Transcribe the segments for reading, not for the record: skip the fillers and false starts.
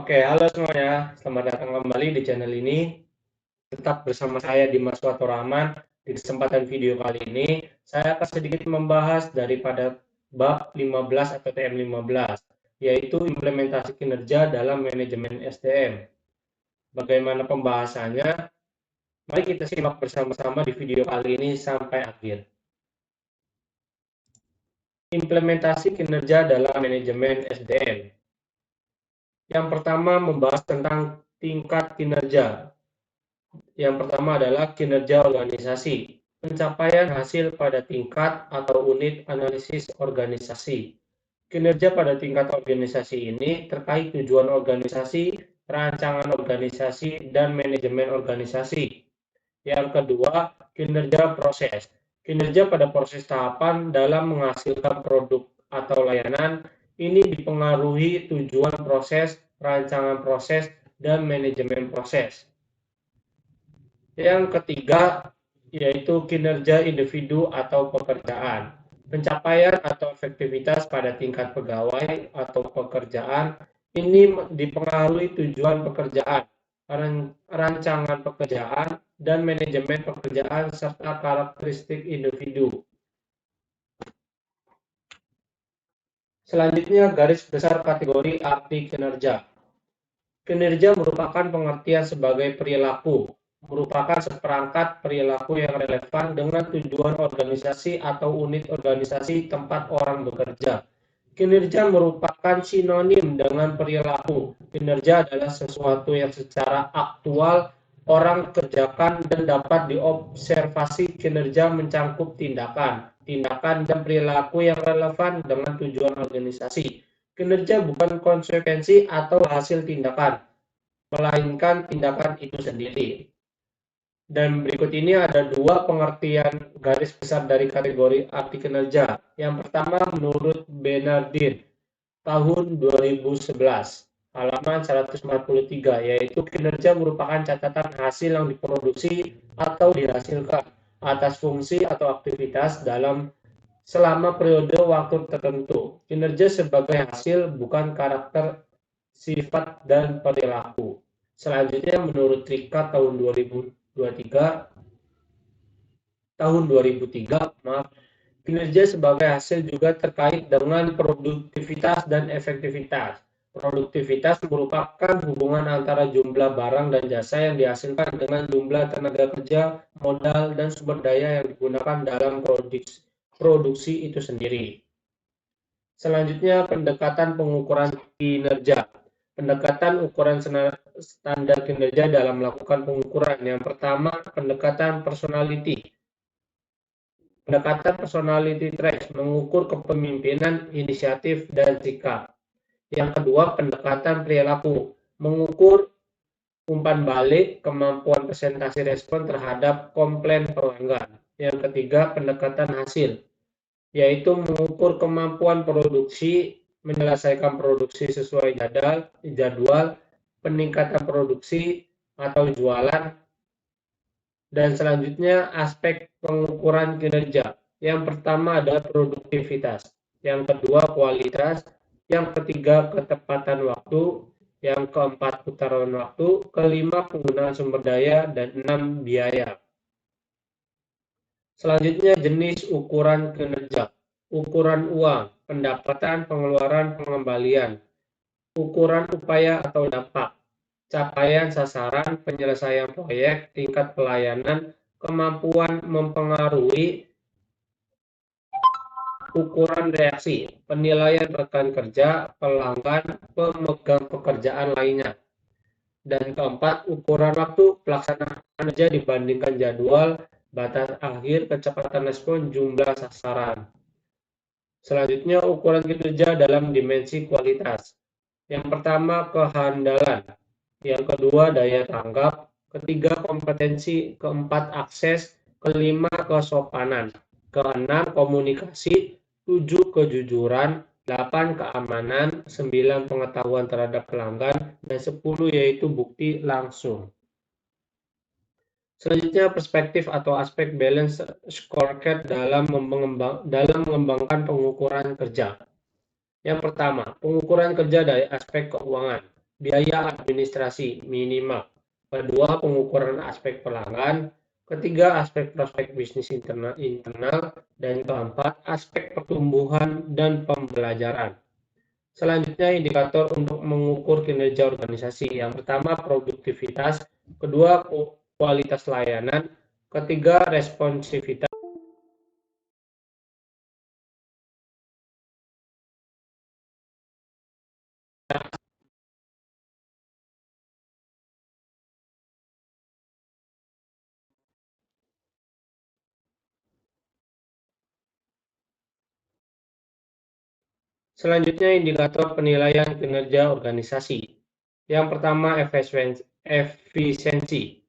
Oke, halo semuanya. Selamat datang kembali di channel ini. Tetap bersama saya Dimas Watorahman. Di kesempatan video kali ini, saya akan sedikit membahas daripada bab 15 atau TM15, yaitu implementasi kinerja dalam manajemen SDM. Bagaimana pembahasannya? Mari kita simak bersama-sama di video kali ini sampai akhir. Implementasi kinerja dalam manajemen SDM. Yang pertama membahas tentang tingkat kinerja. Yang pertama adalah kinerja organisasi, pencapaian hasil pada tingkat atau unit analisis organisasi. Kinerja pada tingkat organisasi ini terkait tujuan organisasi, rancangan organisasi, dan manajemen organisasi. Yang kedua, kinerja proses. Kinerja pada proses tahapan dalam menghasilkan produk atau layanan ini dipengaruhi tujuan proses, rancangan proses, dan manajemen proses. Yang ketiga, yaitu kinerja individu atau pekerjaan. Pencapaian atau efektivitas pada tingkat pegawai atau pekerjaan ini dipengaruhi tujuan pekerjaan, rancangan pekerjaan, dan manajemen pekerjaan serta karakteristik individu. Selanjutnya, garis besar kategori arti kinerja. Kinerja merupakan pengertian sebagai perilaku, merupakan seperangkat perilaku yang relevan dengan tujuan organisasi atau unit organisasi tempat orang bekerja. Kinerja merupakan sinonim dengan perilaku. Kinerja adalah sesuatu yang secara aktual orang kerjakan dan dapat diobservasi. Kinerja mencangkup tindakan dan perilaku yang relevan dengan tujuan organisasi. Kinerja bukan konsekuensi atau hasil tindakan, melainkan tindakan itu sendiri. Dan berikut ini ada dua pengertian garis besar dari kategori arti kinerja. Yang pertama menurut Bernardin tahun 2011, halaman 143, yaitu kinerja merupakan catatan hasil yang diproduksi atau dihasilkan atas fungsi atau aktivitas selama periode waktu tertentu. Kinerja sebagai hasil, bukan karakter, sifat, dan perilaku. Selanjutnya menurut Rika tahun 2003, kinerja sebagai hasil juga terkait dengan produktivitas dan efektivitas. Produktivitas merupakan hubungan antara jumlah barang dan jasa yang dihasilkan dengan jumlah tenaga kerja, modal, dan sumber daya yang digunakan dalam produksi itu sendiri. Selanjutnya, pendekatan pengukuran kinerja. Pendekatan ukuran standar kinerja dalam melakukan pengukuran. Yang pertama, pendekatan personality. Pendekatan personality traits mengukur kepemimpinan, inisiatif, dan sikap. Yang kedua, pendekatan perilaku mengukur umpan balik, kemampuan presentasi respon terhadap komplain pelanggan. Yang ketiga, pendekatan hasil, yaitu mengukur kemampuan produksi, menyelesaikan produksi sesuai jadwal, peningkatan produksi atau jualan. Dan selanjutnya aspek pengukuran kinerja. Yang pertama adalah produktivitas, yang kedua kualitas, yang ketiga ketepatan waktu, yang keempat putaran waktu, kelima penggunaan sumber daya, dan 6 biaya. Selanjutnya jenis ukuran kinerja. Ukuran uang, pendapatan, pengeluaran, pengembalian. Ukuran upaya atau dampak, capaian sasaran, penyelesaian proyek, tingkat pelayanan, kemampuan mempengaruhi. Ukuran reaksi, penilaian rekan kerja, pelanggan, pemegang pekerjaan lainnya. Dan keempat, ukuran waktu, pelaksanaan kerja dibandingkan jadwal, batas akhir, kecepatan respon, jumlah sasaran. Selanjutnya, ukuran kinerja dalam dimensi kualitas. Yang pertama, kehandalan. Yang kedua, daya tanggap. Ketiga, kompetensi. Keempat, akses. Kelima, kesopanan. Keenam, komunikasi. 7, kejujuran. 8, keamanan. 9, pengetahuan terhadap pelanggan. Dan 10, yaitu bukti langsung. Selanjutnya, perspektif atau aspek balance scorecard dalam mengembangkan pengukuran kerja. Yang pertama, pengukuran kerja dari aspek keuangan. biaya administrasi minimal. Kedua, pengukuran aspek pelanggan. Ketiga, aspek prospek bisnis internal. Dan keempat, aspek pertumbuhan dan pembelajaran. Selanjutnya, indikator untuk mengukur kinerja organisasi. Yang pertama, produktivitas. Kedua, kualitas layanan. Ketiga, responsivitas. Selanjutnya, indikator penilaian kinerja organisasi. Yang pertama, efisiensi.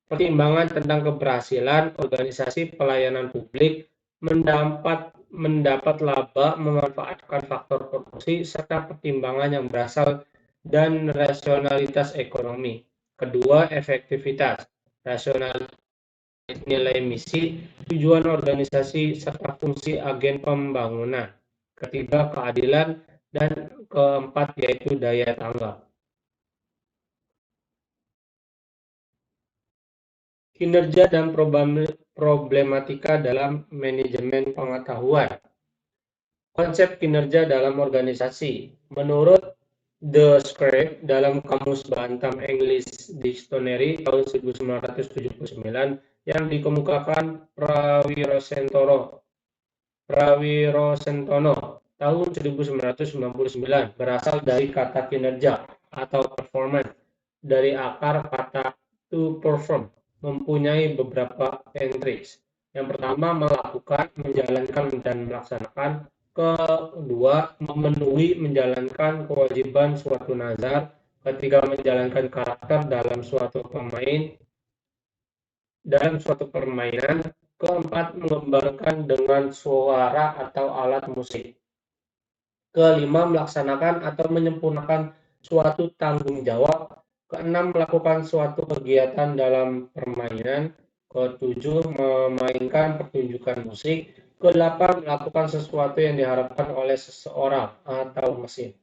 Pertimbangan tentang keberhasilan organisasi pelayanan publik mendapat laba, memanfaatkan faktor produksi, serta pertimbangan yang berasal dan rasionalitas ekonomi. Kedua, efektivitas, rasionalitas nilai misi, tujuan organisasi, serta fungsi agen pembangunan. Ketiga, keadilan, dan keempat yaitu daya tanggap. Kinerja dan problematika dalam manajemen pengetahuan. Konsep kinerja dalam organisasi. Menurut The Script dalam Kamus Bantam English Dictionary tahun 1979 yang dikemukakan Prawirosentono tahun 1999 berasal dari kata kinerja atau performance dari akar kata to perform, mempunyai beberapa entries. Yang pertama, melakukan, menjalankan, dan melaksanakan. Kedua, memenuhi, menjalankan kewajiban suatu nazar. Ketiga, menjalankan karakter dalam suatu permainan. Keempat, mengembangkan dengan suara atau alat musik. Kelima, melaksanakan atau menyempurnakan suatu tanggung jawab. Keenam, melakukan suatu kegiatan dalam permainan. Ketujuh, memainkan pertunjukan musik. Kedelapan, melakukan sesuatu yang diharapkan oleh seseorang atau mesin.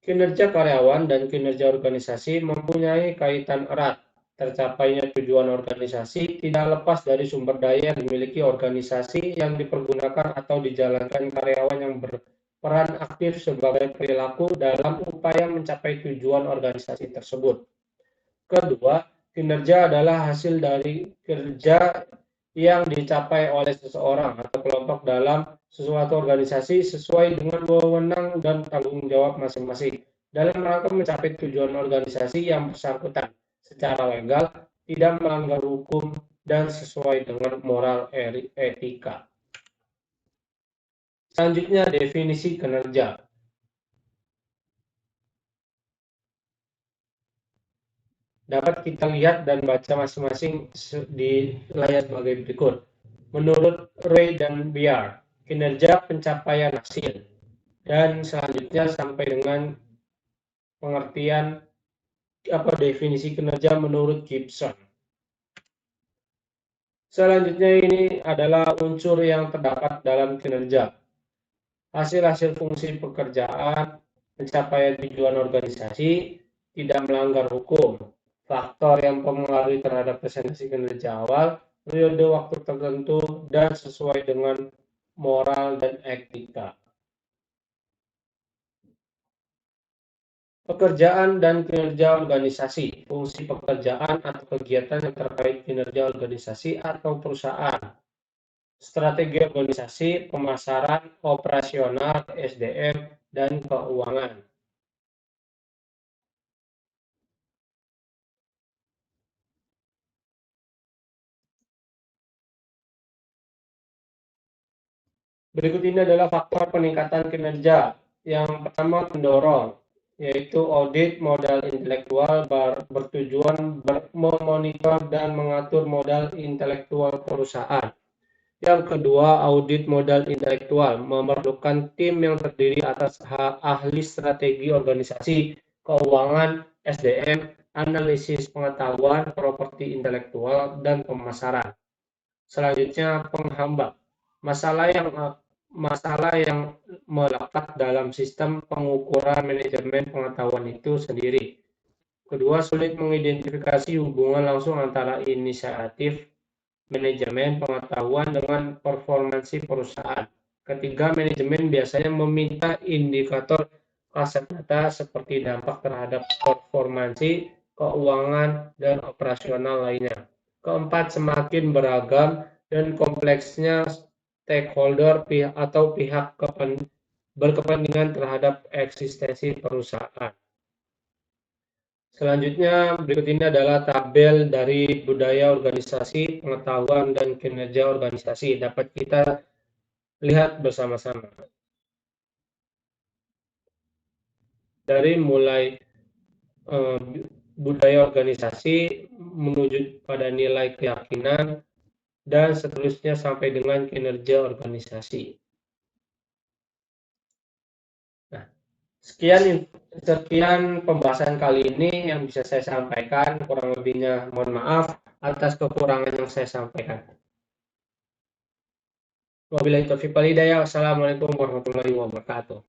Kinerja karyawan dan kinerja organisasi mempunyai kaitan erat. Tercapainya tujuan organisasi tidak lepas dari sumber daya yang dimiliki organisasi yang dipergunakan atau dijalankan karyawan yang berperan aktif sebagai perilaku dalam upaya mencapai tujuan organisasi tersebut. Kedua, kinerja adalah hasil dari kerja yang dicapai oleh seseorang atau kelompok dalam suatu organisasi sesuai dengan wewenang dan tanggung jawab masing-masing dalam rangka mencapai tujuan organisasi yang bersangkutan secara legal, tidak melanggar hukum, dan sesuai dengan moral etika. Selanjutnya, definisi kinerja. Dapat kita lihat dan baca masing-masing di layar sebagai berikut. Menurut Ray dan Biar, kinerja pencapaian hasil. Dan selanjutnya sampai dengan pengertian definisi kinerja menurut Gibson. Selanjutnya ini adalah unsur yang terdapat dalam kinerja. Hasil-hasil fungsi pekerjaan, pencapaian tujuan organisasi, tidak melanggar hukum, faktor yang mempengaruhi terhadap presentasi kinerja awal, periode waktu tertentu, dan sesuai dengan moral dan etika. Pekerjaan dan kinerja organisasi, fungsi pekerjaan atau kegiatan yang terkait kinerja organisasi atau perusahaan, strategi organisasi, pemasaran, operasional, SDM, dan keuangan. Berikut ini adalah faktor peningkatan kinerja. Yang pertama, pendorong, yaitu audit modal intelektual bertujuan memonitor dan mengatur modal intelektual perusahaan. Yang kedua, audit modal intelektual memerlukan tim yang terdiri atas ahli strategi organisasi, keuangan, SDM, analisis pengetahuan, properti intelektual, dan pemasaran. Selanjutnya, penghambat. masalah yang melekat dalam sistem pengukuran manajemen pengetahuan itu sendiri. Kedua, sulit mengidentifikasi hubungan langsung antara inisiatif manajemen pengetahuan dengan performansi perusahaan. Ketiga, manajemen biasanya meminta indikator aset data seperti dampak terhadap performansi, keuangan, dan operasional lainnya. Keempat, semakin beragam dan kompleksnya stakeholder atau pihak berkepentingan terhadap eksistensi perusahaan. Selanjutnya, berikut ini adalah tabel dari budaya organisasi, pengetahuan, dan kinerja organisasi. Dapat kita lihat bersama-sama. Dari mulai budaya organisasi menuju pada nilai keyakinan, dan seterusnya sampai dengan kinerja organisasi. Nah, sekian pembahasan kali ini yang bisa saya sampaikan. Kurang lebihnya mohon maaf atas kekurangan yang saya sampaikan. Wabillahi taufiq wal hidayah. Wassalamualaikum warahmatullahi wabarakatuh.